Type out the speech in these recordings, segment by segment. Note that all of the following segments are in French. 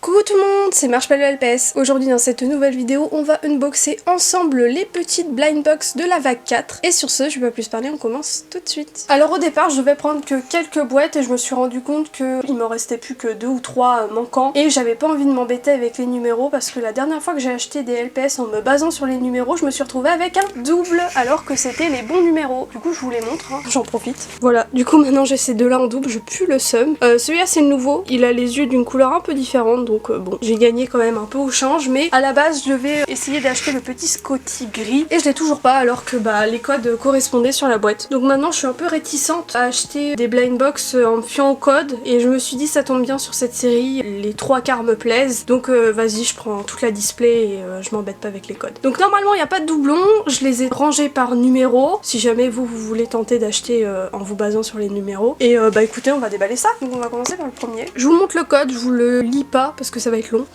Coucou tout le monde, c'est Marshmallow LPS. Aujourd'hui dans cette nouvelle vidéo, on va unboxer ensemble les petites blind box de la vague 4. Et sur ce, je vais pas plus parler, on commence tout de suite. Alors au départ, je devais prendre que quelques boîtes et je me suis rendu compte qu'il me restait plus que 2 ou 3 manquants. Et j'avais pas envie de m'embêter avec les numéros parce que la dernière fois que j'ai acheté des LPS en me basant sur les numéros, je me suis retrouvée avec un double alors que c'était les bons numéros. Du coup, je vous les montre, hein. J'en profite. Voilà, du coup maintenant j'ai ces deux-là en double, je pue le seum. Celui-là c'est le nouveau, il a les yeux d'une couleur un peu différente. Donc bon, j'ai gagné quand même un peu au change, mais à la base je devais essayer d'acheter le petit Scotty gris et je l'ai toujours pas alors que les codes correspondaient sur la boîte. Donc maintenant je suis un peu réticente à acheter des blind box en me fiant au code et je me suis dit ça tombe bien sur cette série, les 3/4 me plaisent, donc vas-y je prends toute la display et je m'embête pas avec les codes. Donc normalement il n'y a pas de doublons, je les ai rangés par numéro si jamais vous voulez tenter d'acheter en vous basant sur les numéros. Et écoutez, on va déballer ça. Donc on va commencer par le premier. Je vous montre le code, je vous le lis pas parce que ça va être long.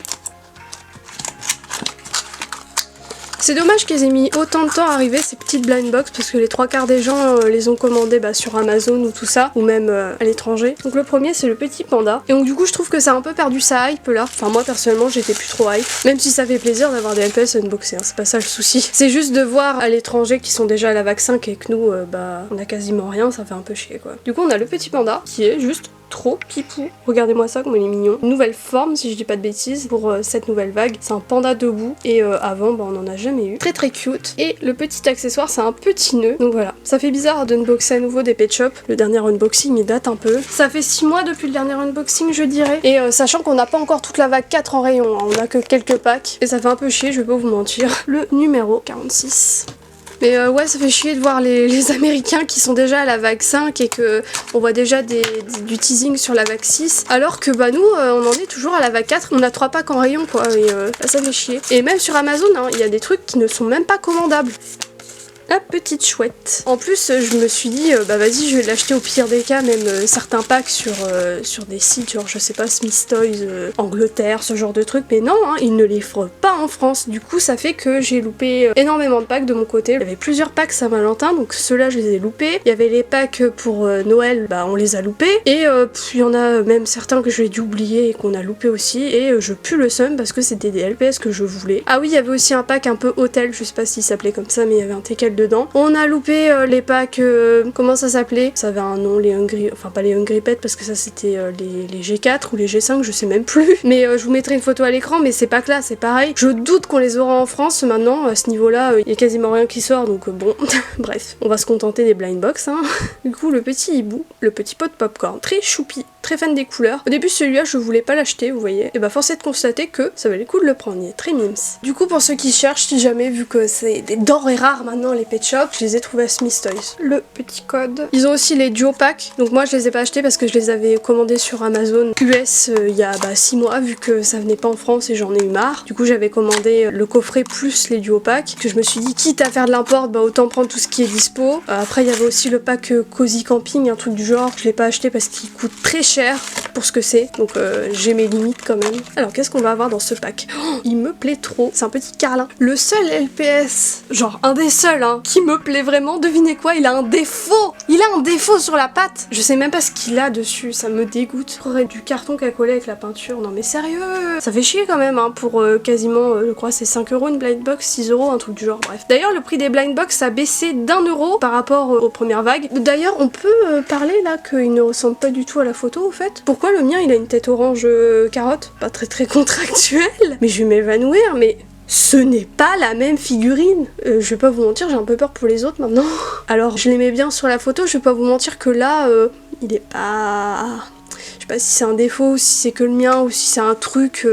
C'est dommage qu'ils aient mis autant de temps à arriver ces petites blind box parce que les 3/4 des gens les ont commandées sur Amazon ou tout ça, ou même à l'étranger. Donc le premier c'est le petit panda. Et donc du coup je trouve que ça a un peu perdu sa hype là. Enfin moi personnellement j'étais plus trop hype. Même si ça fait plaisir d'avoir des LPS unboxés, hein, c'est pas ça le souci. C'est juste de voir à l'étranger qui sont déjà à la vague 5 et que nous on a quasiment rien, ça fait un peu chier quoi. Du coup on a le petit panda qui est juste trop pipou. Regardez-moi ça comme il est mignon. Une nouvelle forme si je dis pas de bêtises pour cette nouvelle vague. C'est un panda debout et avant on en a jamais eu. Très très cute. Et le petit accessoire c'est un petit nœud. Donc voilà. Ça fait bizarre d'unboxer à nouveau des pet shop. Le dernier unboxing il date un peu. Ça fait 6 mois depuis le dernier unboxing je dirais. Et sachant qu'on n'a pas encore toute la vague 4 en rayon. Hein. On a que quelques packs. Et ça fait un peu chier, je vais pas vous mentir. Le numéro 46. Mais ouais, ça fait chier de voir les Américains qui sont déjà à la vague 5 et que on voit déjà du teasing sur la vague 6. Alors que nous, on en est toujours à la vague 4. On a 3 packs en rayon quoi. Et ça fait chier. Et même sur Amazon, hein, il y a des trucs qui ne sont même pas commandables. La petite chouette. En plus, je me suis dit, vas-y, je vais l'acheter au pire des cas, même certains packs sur des sites, genre, je sais pas, Smith Toys, Angleterre, ce genre de trucs. Mais non, hein, ils ne les feront pas en France. Du coup, ça fait que j'ai loupé énormément de packs de mon côté. Il y avait plusieurs packs Saint-Valentin, donc ceux-là, je les ai loupés. Il y avait les packs pour Noël, on les a loupés. Et il y en a même certains que j'ai dû oublier et qu'on a loupé aussi. Et je pue le seum parce que c'était des LPS que je voulais. Ah oui, il y avait aussi un pack un peu hôtel, je sais pas s'il s'appelait comme ça, mais il y avait un TKL dedans. On a loupé les packs, comment ça s'appelait? Ça avait un nom, les Hungry, enfin pas les Hungry Pets parce que ça c'était les G4 ou les G5, je sais même plus. Mais je vous mettrai une photo à l'écran, mais ces packs là c'est pareil. Je doute qu'on les aura en France maintenant, à ce niveau là il y a quasiment rien qui sort donc bon, bref, on va se contenter des blind box hein. Du coup le petit hibou, le petit pot de popcorn, très choupi, très fan des couleurs. Au début celui-là je voulais pas l'acheter, vous voyez. Et force est de constater que ça valait le coup de le prendre, il est très mimes. Du coup pour ceux qui cherchent, si jamais vu que c'est des denrées rares maintenant les pet shops, je les ai trouvés à Smith Toys. Le petit code. Ils ont aussi les duo packs. Donc moi je les ai pas achetés parce que je les avais commandés sur Amazon US il y a 6 mois vu que ça venait pas en France et j'en ai eu marre. Du coup j'avais commandé le coffret plus les duo packs. Que je me suis dit quitte à faire de l'import, autant prendre tout ce qui est dispo. Après il y avait aussi le pack Cozy Camping, un truc du genre. Je l'ai pas acheté parce qu'il coûte très cher pour ce que c'est. Donc j'ai mes limites quand même. Alors qu'est-ce qu'on va avoir dans ce pack? Oh, il me plaît trop. C'est un petit carlin. Le seul LPS, genre un des seuls hein, qui me plaît vraiment, devinez quoi, il a un défaut. Il a un défaut sur la patte. Je sais même pas ce qu'il a dessus, ça me dégoûte. Du carton qu'à coller avec la peinture, non mais sérieux. Ça fait chier quand même hein, pour quasiment, je crois c'est 5 €, une blind box, 6 €, un truc du genre, bref. D'ailleurs le prix des blind box a baissé d'1 € par rapport aux premières vagues. D'ailleurs on peut parler là qu'il ne ressemble pas du tout à la photo au fait. Pourquoi le mien il a une tête orange carotte? Pas très contractuelle. Mais je vais m'évanouir, mais... Ce n'est pas la même figurine. Je vais pas vous mentir, j'ai un peu peur pour les autres maintenant. Alors je l'aimais bien sur la photo, je vais pas vous mentir que là, il est pas... Je sais pas si c'est un défaut, ou si c'est que le mien, ou si c'est un truc...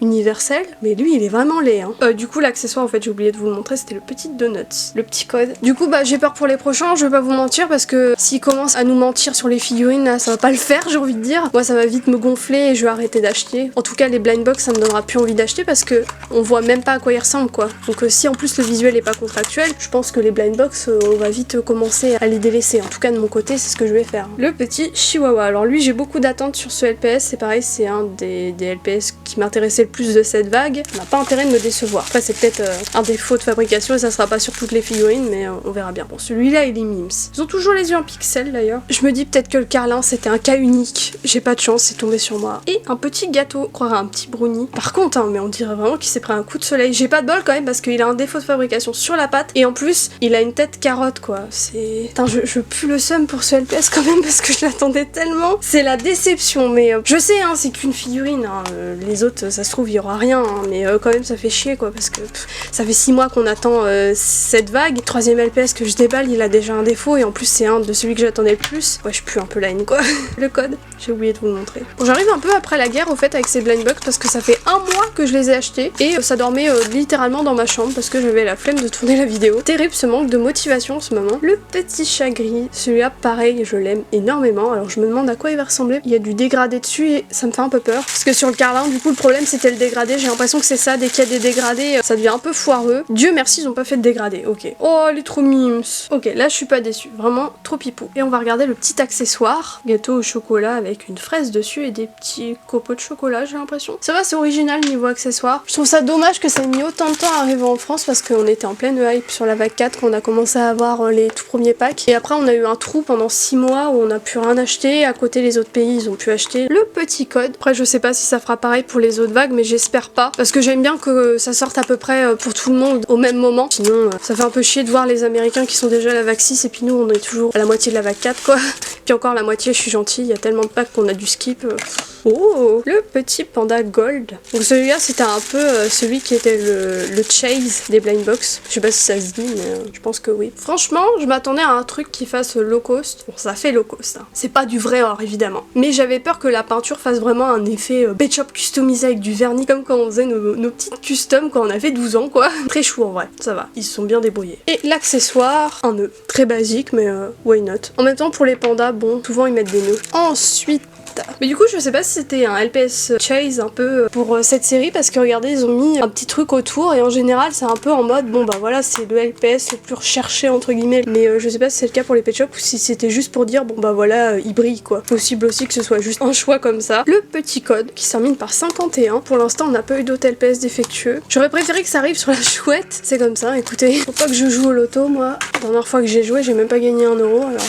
universel, mais lui il est vraiment laid hein. Du coup l'accessoire en fait j'ai oublié de vous le montrer, c'était le petit donuts, le petit code. Du coup j'ai peur pour les prochains, je vais pas vous mentir parce que s'il commence à nous mentir sur les figurines là, ça va pas le faire j'ai envie de dire. Moi ça va vite me gonfler et je vais arrêter d'acheter. En tout cas les blind box ça me donnera plus envie d'acheter parce que on voit même pas à quoi ils ressemblent quoi. Donc si en plus le visuel est pas contractuel, je pense que les blind box on va vite commencer à les délaisser. En tout cas de mon côté c'est ce que je vais faire. Le petit chihuahua, alors lui j'ai beaucoup d'attentes sur ce LPS, c'est pareil c'est un des LPS qui m'intéressait le plus de cette vague, on n'a pas intérêt de me décevoir. Après c'est peut-être un défaut de fabrication et ça sera pas sur toutes les figurines, mais on verra bien. Bon, celui-là il est mimes. Ils ont toujours les yeux en pixels d'ailleurs. Je me dis peut-être que le Carlin c'était un cas unique. J'ai pas de chance, c'est tombé sur moi. Et un petit gâteau, on croirait un petit brownie. Par contre, hein, mais on dirait vraiment qu'il s'est pris un coup de soleil. J'ai pas de bol quand même parce qu'il a un défaut de fabrication sur la pâte et en plus il a une tête carotte quoi. C'est... Putain, je pue le seum pour ce LPS quand même parce que je l'attendais tellement. C'est la déception, mais je sais hein, c'est qu'une figurine. Hein. Les autres, ça se trouve, il y aura rien, hein, mais quand même ça fait chier quoi parce que ça fait 6 mois qu'on attend cette vague. Troisième LPS que je déballe, il a déjà un défaut et en plus c'est un de celui que j'attendais le plus. Ouais, je pue un peu la haine quoi. Le code, j'ai oublié de vous le montrer. Bon, j'arrive un peu après la guerre au fait avec ces blind box parce que ça fait 1 mois que je les ai achetés et ça dormait littéralement dans ma chambre parce que j'avais la flemme de tourner la vidéo. Terrible ce manque de motivation en ce moment. Le petit chat gris, celui-là pareil, je l'aime énormément. Alors je me demande à quoi il va ressembler. Il y a du dégradé dessus et ça me fait un peu peur parce que sur le Carlin du coup le problème c'était le dégradé. J'ai l'impression que c'est ça, dès qu'il y a des dégradés ça devient un peu foireux. Dieu merci ils ont pas fait de dégradé, ok. Oh elle est trop mimes. Ok là je suis pas déçue, vraiment trop pipou. Et on va regarder le petit accessoire, gâteau au chocolat avec une fraise dessus et des petits copeaux de chocolat j'ai l'impression. Ça va c'est original niveau accessoire. Je trouve ça dommage que ça ait mis autant de temps à arriver en France parce qu'on était en pleine hype sur la vague 4 quand on a commencé à avoir les tout premiers packs. Et après on a eu un trou pendant 6 mois où on a pu rien acheter. À côté les autres pays ils ont pu acheter le petit code. Après je sais pas si ça fera pareil pour les autres vagues mais j'espère pas. Parce que j'aime bien que ça sorte à peu près pour tout le monde au même moment. Sinon ça fait un peu chier de voir les Américains qui sont déjà à la vague 6 et puis nous on est toujours à la moitié de la vague 4 quoi. Puis encore la moitié je suis gentille, il y a tellement de packs qu'on a dû skip. Oh, le petit panda gold. Donc celui-là c'était un peu celui qui était le chase des blind box. Je sais pas si ça se dit mais je pense que oui. Franchement je m'attendais à un truc qui fasse low cost. Bon ça fait low cost hein. C'est pas du vrai or évidemment. Mais j'avais peur que la peinture fasse vraiment un effet pet shop customisé avec du vernis comme quand on faisait nos petites customs quand on avait 12 ans quoi. Très chou en vrai, ça va. Ils se sont bien débrouillés. Et l'accessoire, un nœud. Très basique mais why not. En même temps pour les pandas, bon souvent ils mettent des nœuds. Ensuite mais du coup je sais pas si c'était un LPS chase un peu pour cette série parce que regardez ils ont mis un petit truc autour et en général c'est un peu en mode bon bah voilà c'est le LPS le plus recherché entre guillemets mais je sais pas si c'est le cas pour les pet shops ou si c'était juste pour dire bon bah voilà il brille quoi. Possible aussi que ce soit juste un choix comme ça. Le petit code qui se termine par 51. Pour l'instant on n'a pas eu d'autres LPS défectueux. J'aurais préféré que ça arrive sur la chouette. C'est comme ça écoutez. Faut pas que je joue au loto moi. La dernière fois que j'ai joué j'ai même pas gagné 1 euro alors...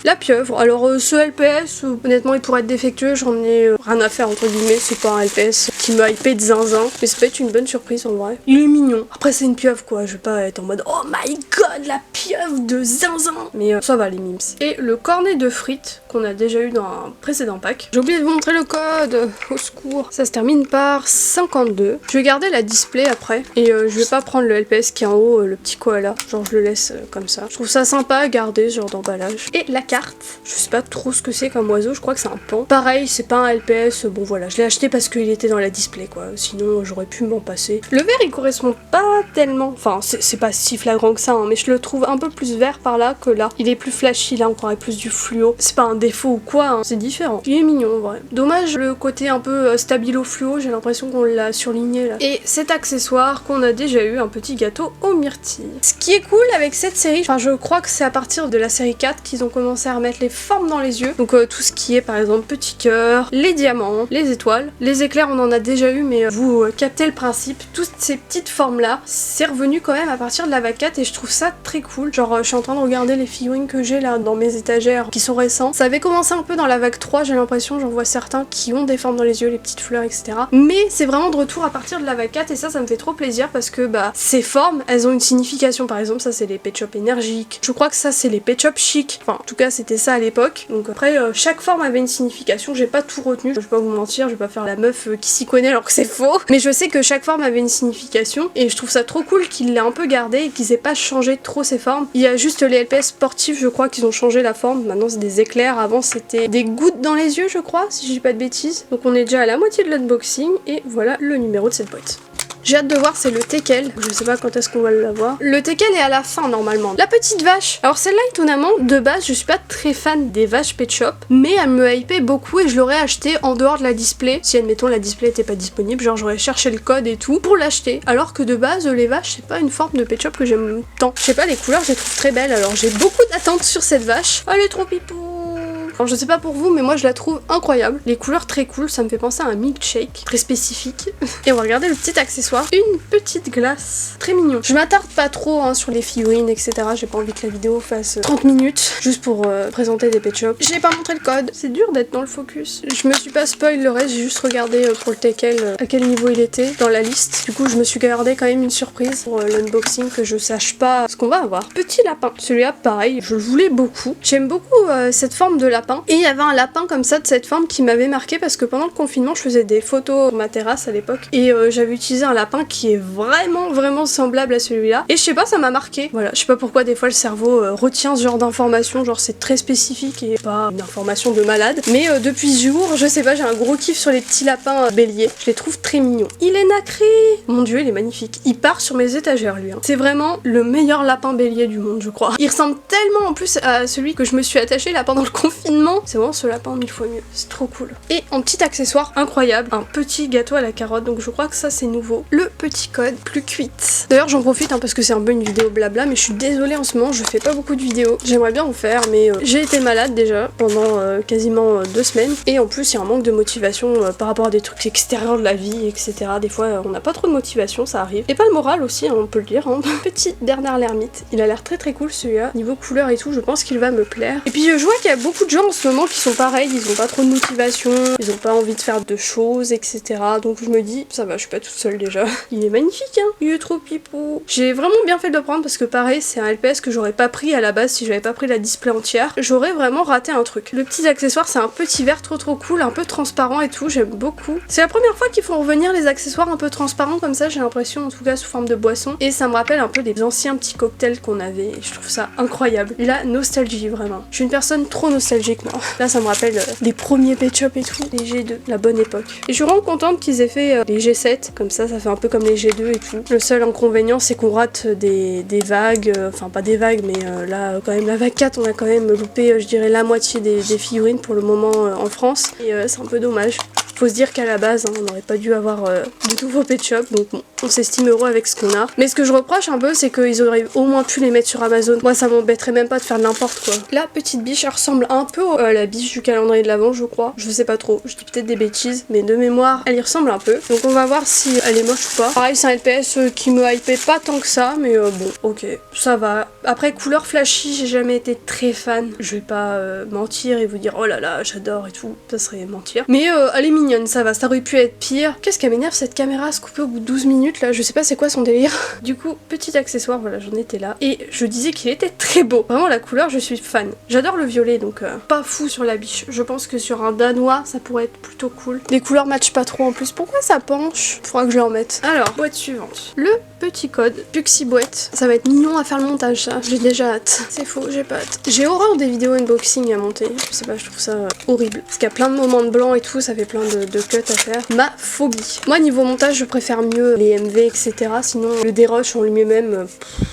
La pieuvre. Alors ce LPS honnêtement il pourrait être défectueux, j'en ai rien à faire entre guillemets, c'est pas un LPS qui m'a hypé de zinzin, mais ça peut être une bonne surprise en vrai. Il est mignon. Après c'est une pieuvre quoi, je vais pas être en mode oh my god la pieuvre de zinzin. Mais ça va les mimes. Et le cornet de frites qu'on a déjà eu dans un précédent pack. J'ai oublié de vous montrer le code, au secours. Ça se termine par 52. Je vais garder la display après et je vais pas prendre le LPS qui est en haut, le petit koala. Genre je le laisse comme ça. Je trouve ça sympa à garder ce genre d'emballage. Et la carte, je sais pas trop ce que c'est comme oiseau, je crois que c'est un pan. Pareil, c'est pas un LPS, bon voilà, je l'ai acheté parce qu'il était dans la display quoi, sinon j'aurais pu m'en passer. Le vert il correspond pas tellement, enfin c'est pas si flagrant que ça, hein, mais je le trouve un peu plus vert par là que là. Il est plus flashy là, encore et plus du fluo. C'est pas un défaut ou quoi, hein, c'est différent. Il est mignon en vrai. Dommage le côté un peu stabilo fluo, j'ai l'impression qu'on l'a surligné là. Et cet accessoire qu'on a déjà eu, un petit gâteau aux myrtilles. Ce qui est cool avec cette série, enfin je crois que c'est à partir de la série 4 qu'ils ont commencé à remettre les formes dans les yeux. Donc tout ce qui est par exemple petit cœur, les diamants, les étoiles, les éclairs on en a déjà eu mais vous captez le principe. Toutes ces petites formes là, c'est revenu quand même à partir de la vague 4 et je trouve ça très cool. Genre je suis en train de regarder les figurines que j'ai là dans mes étagères qui sont récents. Ça avait commencé un peu dans la vague 3, j'ai l'impression, j'en vois certains qui ont des formes dans les yeux, les petites fleurs etc. Mais c'est vraiment de retour à partir de la vague 4 et ça me fait trop plaisir parce que bah ces formes elles ont une signification. Par exemple ça c'est les pet shop énergiques, je crois que ça c'est les pet shop chic, enfin en tout cas c'était ça à l'époque. Donc après chaque forme avait une signification, j'ai pas tout retenu, je vais pas vous mentir, je vais pas faire la meuf qui s'y connaît alors que c'est faux, mais je sais que chaque forme avait une signification et je trouve ça trop cool qu'ils l'aient un peu gardé et qu'ils aient pas changé trop ces formes. Il y a juste les LPS sportifs je crois qu'ils ont changé la forme, maintenant c'est des éclairs, avant c'était des gouttes dans les yeux je crois si je dis pas de bêtises. Donc on est déjà à la moitié de l'unboxing et voilà le numéro de cette boîte. J'ai hâte de voir, c'est le teckel. Je sais pas quand est-ce qu'on va l'avoir. Le teckel est à la fin normalement. La petite vache. Alors celle-là étonnamment, de base je suis pas très fan des vaches pet shop, mais elle me hypait beaucoup et je l'aurais acheté en dehors de la display. Si admettons la display était pas disponible, genre j'aurais cherché le code et tout pour l'acheter. Alors que de base les vaches c'est pas une forme de pet shop que j'aime tant. Je sais pas, les couleurs je les trouve très belles alors j'ai beaucoup d'attentes sur cette vache. Elle est trop pipou. Alors je sais pas pour vous, mais moi je la trouve incroyable. Les couleurs très cool, ça me fait penser à un milkshake très spécifique. Et on va regarder le petit accessoire, une petite glace, très mignon. Je m'attarde pas trop hein, sur les figurines, etc. J'ai pas envie que la vidéo fasse 30 minutes juste pour présenter des pet shops. J'ai pas montré le code, c'est dur d'être dans le focus. Je me suis pas spoil le reste, j'ai juste regardé pour le teckel à quel niveau il était dans la liste. Du coup je me suis gardé quand même une surprise pour l'unboxing, que je sache pas ce qu'on va avoir. Petit lapin, celui-là pareil, je le voulais beaucoup. J'aime beaucoup cette forme de lapin. Et il y avait un lapin comme ça de cette forme qui m'avait marqué parce que pendant le confinement je faisais des photos sur ma terrasse à l'époque et j'avais utilisé un lapin qui est vraiment semblable à celui-là. Et je sais pas, ça m'a marqué. Voilà, je sais pas pourquoi des fois le cerveau retient ce genre d'informations, genre c'est très spécifique et pas une information de malade. Mais depuis ce jour, je sais pas, j'ai un gros kiff sur les petits lapins béliers. Je les trouve très mignons. Il est nacré. Mon dieu, il est magnifique. Il part sur mes étagères lui. Hein. C'est vraiment le meilleur lapin bélier du monde, je crois. Il ressemble tellement en plus à celui que je me suis attachée là pendant le confinement. C'est vraiment ce lapin 1000 fois mieux. C'est trop cool. Et en petit accessoire incroyable, un petit gâteau à la carotte. Donc je crois que ça c'est nouveau. Le petit code plus cuite. D'ailleurs j'en profite hein, parce que c'est un peu une vidéo blabla, mais je suis désolée en ce moment, je fais pas beaucoup de vidéos. J'aimerais bien en faire, mais j'ai été malade déjà pendant quasiment 2 semaines. Et en plus il y a un manque de motivation par rapport à des trucs extérieurs de la vie, etc. Des fois on n'a pas trop de motivation, ça arrive. Et pas le moral aussi, hein, on peut le dire. Hein. Petit Bernard l'ermite. Il a l'air très cool celui-là. Niveau couleur et tout, je pense qu'il va me plaire. Et puis je vois qu'il y a beaucoup de gens en ce moment qui sont pareils, ils ont pas trop de motivation, ils ont pas envie de faire de choses, etc. Donc je me dis, ça va, je suis pas toute seule déjà. Il est magnifique, hein. Il est trop pipou. J'ai vraiment bien fait de le prendre parce que pareil, c'est un LPS que j'aurais pas pris à la base si j'avais pas pris la display entière. J'aurais vraiment raté un truc. Le petit accessoire, c'est un petit verre trop cool, un peu transparent et tout, j'aime beaucoup. C'est la première fois qu'ils font revenir les accessoires un peu transparents comme ça, j'ai l'impression, en tout cas sous forme de boisson. Et ça me rappelle un peu des anciens petits cocktails qu'on avait. Et je trouve ça incroyable. Et là, nostalgie vraiment. Je suis une personne trop nostalgique moi. Là, ça me rappelle les premiers pet shops et tout, les G2, la bonne époque. Et je suis vraiment contente qu'ils aient fait les G7, comme ça fait un peu comme les G2 et tout. Le seul inconvénient, c'est qu'on rate des vagues, enfin pas des vagues, mais là, quand même, la vague 4, on a quand même loupé, je dirais, la moitié des figurines pour le moment en France. Et c'est un peu dommage. Faut se dire qu'à la base, hein, on n'aurait pas dû avoir de nouveaux pet shops, donc bon, on s'estime heureux avec ce qu'on a. Mais ce que je reproche un peu, c'est qu'ils auraient au moins pu les mettre sur Amazon. Moi, ça m'embêterait même pas de faire n'importe quoi. La petite biche, elle ressemble un peu à la biche du calendrier de l'Avent, je crois. Je sais pas trop, je dis peut-être des bêtises, mais de mémoire, elle y ressemble un peu. Donc on va voir si elle est moche ou pas. Pareil, c'est un LPS qui me hypait pas tant que ça, mais bon, ok, ça va. Après, couleur flashy, j'ai jamais été très fan. Je vais pas mentir et vous dire, oh là là, j'adore et tout, ça serait mentir. Mais elle est mignonne, ça va, ça aurait pu être pire. Qu'est-ce qu'elle m'énerve cette caméra à se couper au bout de 12 minutes là, je sais pas c'est quoi son délire. Du coup, petit accessoire, voilà, j'en étais là. Et je disais qu'il était très beau. Vraiment, la couleur, je suis fan. J'adore le violet, donc pas fou sur la biche. Je pense que sur un danois, ça pourrait être plutôt cool. Les couleurs matchent pas trop en plus. Pourquoi ça penche? Faudra que je l'en mette. Alors, boîte suivante. Le petit code Puxi boîte. Ça va être mignon à faire le montage, ça. J'ai déjà hâte. C'est faux, j'ai pas hâte. J'ai horreur des vidéos unboxing à monter. Je sais pas, je trouve ça horrible. Parce qu'il y a plein de moments de blanc et tout, ça fait plein de cuts à faire. Ma phobie. Moi, niveau montage, je préfère mieux les MV, etc. Sinon, le dérush en lui-même.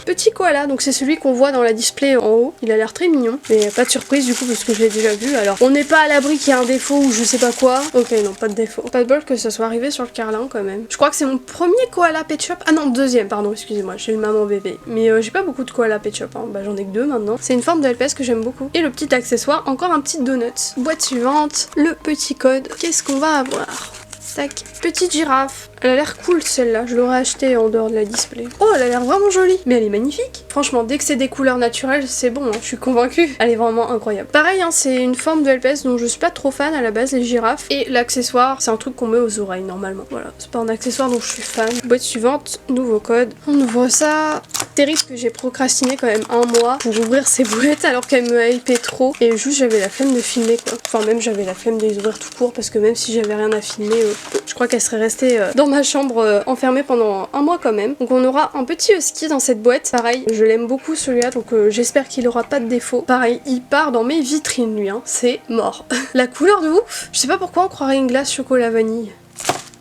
Petit koala, donc c'est celui qu'on voit dans la display en haut. Il a l'air très mignon. Mais pas de surprise du coup, parce que je l'ai déjà vu. Alors, on n'est pas à l'abri qu'il y ait un défaut ou je sais pas quoi. Ok, non, pas de défaut. Pas de bol que ça soit arrivé sur le carlin quand même. Je crois que c'est mon premier koala pet shop. Ah non, deuxième, pardon, excusez-moi. J'ai eu maman bébé. Mais j'ai pas beaucoup de koala pet shop. Hein. Bah, j'en ai que 2 maintenant. C'est une forme de LPS que j'aime beaucoup. Et le petit accessoire, encore un petit donut. Boîte suivante, le petit code. Qu'est-ce qu'on va avoir? Tac. Petite girafe. Elle a l'air cool celle-là, je l'aurais achetée en dehors de la display. Oh, elle a l'air vraiment jolie, mais elle est magnifique. Franchement, dès que c'est des couleurs naturelles, c'est bon, hein. Je suis convaincue. Elle est vraiment incroyable. Pareil, hein, c'est une forme de LPS dont je suis pas trop fan à la base, les girafes. Et l'accessoire, c'est un truc qu'on met aux oreilles normalement. Voilà, c'est pas un accessoire dont je suis fan. Boîte suivante, nouveau code. On ouvre ça. Terrible que j'ai procrastiné quand même 1 mois pour ouvrir ces boîtes alors qu'elles me hypaient trop. Et juste, j'avais la flemme de filmer quoi. Enfin, même j'avais la flemme de les ouvrir tout court parce que même si j'avais rien à filmer, je crois qu'elle serait restée dans ma chambre enfermée pendant 1 mois quand même. Donc on aura un petit husky dans cette boîte. Pareil, je l'aime beaucoup celui-là, donc j'espère qu'il aura pas de défaut. Pareil, il part dans mes vitrines lui, hein. C'est mort. La couleur de ouf. Je sais pas pourquoi on croirait une glace chocolat vanille.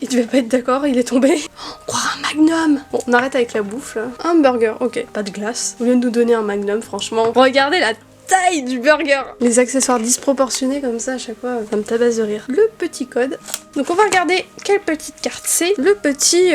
Il devait pas être d'accord, il est tombé. On croit un magnum. Bon, on arrête avec la bouffe là. Un burger, ok. Pas de glace. Au lieu de nous donner un magnum, franchement. Regardez la taille du burger. Les accessoires disproportionnés comme ça à chaque fois, ça me tabasse de rire. Le petit code. Donc on va regarder quelle petite carte c'est. Le petit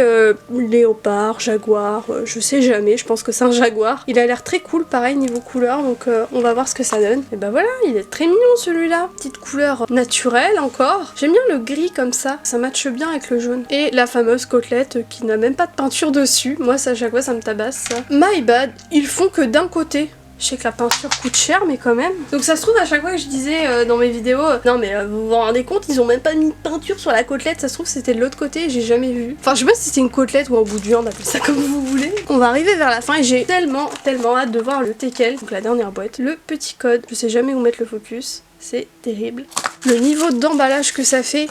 léopard, jaguar, je sais jamais, je pense que c'est un jaguar. Il a l'air très cool, pareil niveau couleur, donc on va voir ce que ça donne. Et bah voilà, il est très mignon celui-là. Petite couleur naturelle encore. J'aime bien le gris comme ça matche bien avec le jaune. Et la fameuse côtelette qui n'a même pas de peinture dessus. Moi ça à chaque fois ça me tabasse ça. My bad, ils font que d'un côté. Je sais que la peinture coûte cher mais quand même. Donc ça se trouve à chaque fois que je disais dans mes vidéos non mais vous vous rendez compte ils ont même pas mis de peinture sur la côtelette. Ça se trouve c'était de l'autre côté et j'ai jamais vu. Enfin je sais pas si c'était une côtelette ou un bout de viande, appelez ça comme vous voulez. On va arriver vers la fin et j'ai tellement hâte de voir le teckel. Donc la dernière boîte. Le petit code. Je sais jamais où mettre le focus. C'est terrible. Le niveau d'emballage que ça fait,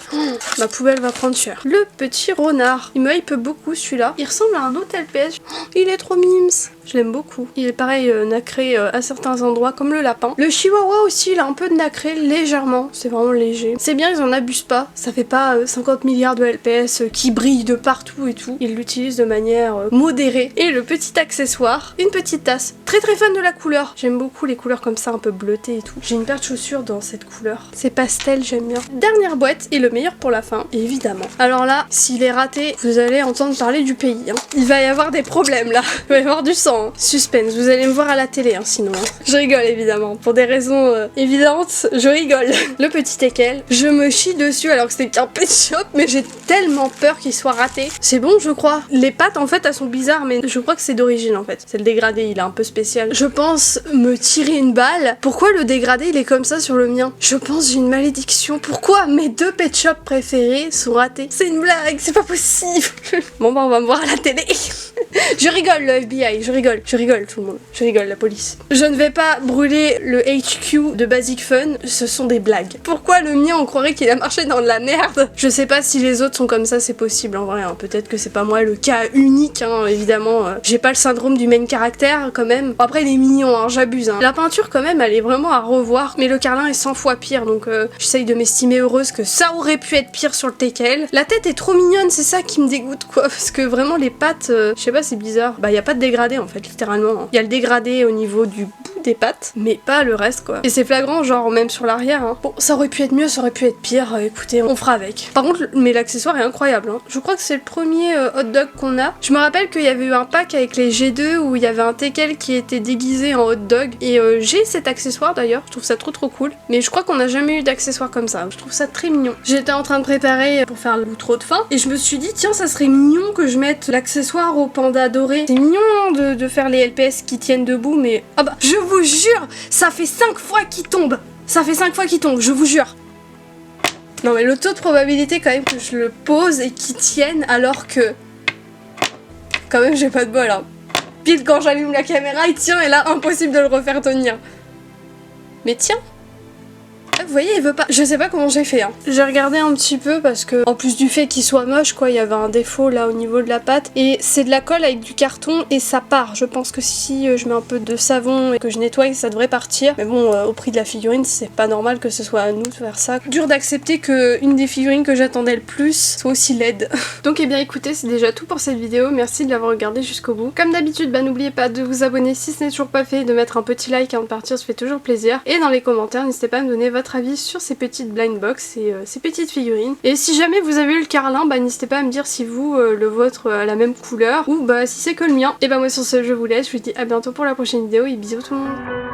ma poubelle va prendre cher. Le petit renard. Il me hype beaucoup celui-là. Il ressemble à un autre LPS. Il est trop mimes. Je l'aime beaucoup. Il est pareil nacré à certains endroits comme le lapin. Le chihuahua aussi, il a un peu de nacré légèrement. C'est vraiment léger. C'est bien, ils en abusent pas. Ça fait pas 50 milliards de LPS qui brillent de partout et tout. Ils l'utilisent de manière modérée. Et le petit accessoire, une petite tasse. Très fan de la couleur. J'aime beaucoup les couleurs comme ça, un peu bleutées et tout. J'ai une paire de chaussures dans cette couleur. C'est pastel, j'aime bien. Dernière boîte et le meilleur pour la fin, évidemment. Alors là, s'il est raté, vous allez entendre parler du pays. Hein. Il va y avoir des problèmes là. Il va y avoir du sang. Hein. Suspense, vous allez me voir à la télé sinon. Hein. Je rigole évidemment. Pour des raisons évidentes, je rigole. Le petit teckel, je me chie dessus alors que c'était qu'un pet shop, mais j'ai tellement peur qu'il soit raté. C'est bon, je crois. Les pattes en fait, elles sont bizarres, mais je crois que c'est d'origine en fait. C'est le dégradé, il est un peu spécial. Je pense me tirer une balle. Pourquoi le dégradé il est comme ça sur le mien? Je pense j'ai une malédiction. Pourquoi mes deux pet shops préférés sont ratés? C'est une blague, c'est pas possible. Bon bah on va me voir à la télé. Je rigole le FBI, je rigole tout le monde. Je rigole la police. Je ne vais pas brûler le HQ de Basic Fun, ce sont des blagues. Pourquoi le mien on croirait qu'il a marché dans de la merde? Je sais pas si les autres sont comme ça, c'est possible en vrai. Hein. Peut-être que c'est pas moi le cas unique, hein, évidemment. J'ai pas le syndrome du main caractère quand même. Bon, après il est mignon, hein, j'abuse. Hein. La peinture quand même elle est vraiment à revoir, mais le carlin est 100 fois pire donc j'essaye de m'estimer heureuse que ça aurait pu être pire sur le teckel. La tête est trop mignonne, c'est ça qui me dégoûte quoi, parce que vraiment les pattes, je sais pas, c'est bizarre. Bah y a pas de dégradé en fait, littéralement. Il y a le dégradé au niveau du bout des pattes, mais pas le reste quoi. Et c'est flagrant, genre même sur l'arrière. Hein. Bon, ça aurait pu être mieux, ça aurait pu être pire. Écoutez, on fera avec. Par contre, mais l'accessoire est incroyable. Hein. Je crois que c'est le premier hot dog qu'on a. Je me rappelle qu'il y avait eu un pack avec les G2 où il y avait un teckel qui était déguisé en hot dog. Et j'ai cet accessoire d'ailleurs. Je trouve ça trop cool. Mais je crois qu'on n'a jamais eu d'accessoire comme ça. Je trouve ça très mignon. J'étais en train de préparer pour faire l'outro de fin et je me suis dit tiens ça serait mignon que je mette l'accessoire au panda doré. C'est mignon de faire les LPS qui tiennent debout mais... Ah bah je vous jure ça fait 5 fois qu'il tombe. Ça fait 5 fois qu'il tombe, je vous jure. Non mais le taux de probabilité quand même que je le pose et qu'il tienne alors que... Quand même j'ai pas de bol hein. Pile quand j'allume la caméra il tient et là impossible de le refaire tenir. Mais tiens. Vous voyez, il veut pas. Je sais pas comment j'ai fait. Hein. J'ai regardé un petit peu parce que, en plus du fait qu'il soit moche, quoi, il y avait un défaut là au niveau de la pâte. Et c'est de la colle avec du carton et ça part. Je pense que si je mets un peu de savon et que je nettoie, ça devrait partir. Mais bon, au prix de la figurine, c'est pas normal que ce soit à nous de faire ça. Dur d'accepter que une des figurines que j'attendais le plus soit aussi laide. Donc, eh bien, écoutez, c'est déjà tout pour cette vidéo. Merci de l'avoir regardé jusqu'au bout. Comme d'habitude, bah n'oubliez pas de vous abonner si ce n'est toujours pas fait, de mettre un petit like avant de partir, ça fait toujours plaisir. Et dans les commentaires, n'hésitez pas à me donner votre avis sur ces petites blind box et ces petites figurines. Et si jamais vous avez eu le carlin, bah n'hésitez pas à me dire si vous, le vôtre a la même couleur ou bah si c'est que le mien. Et bah moi sur ce je vous laisse, je vous dis à bientôt pour la prochaine vidéo et bisous tout le monde.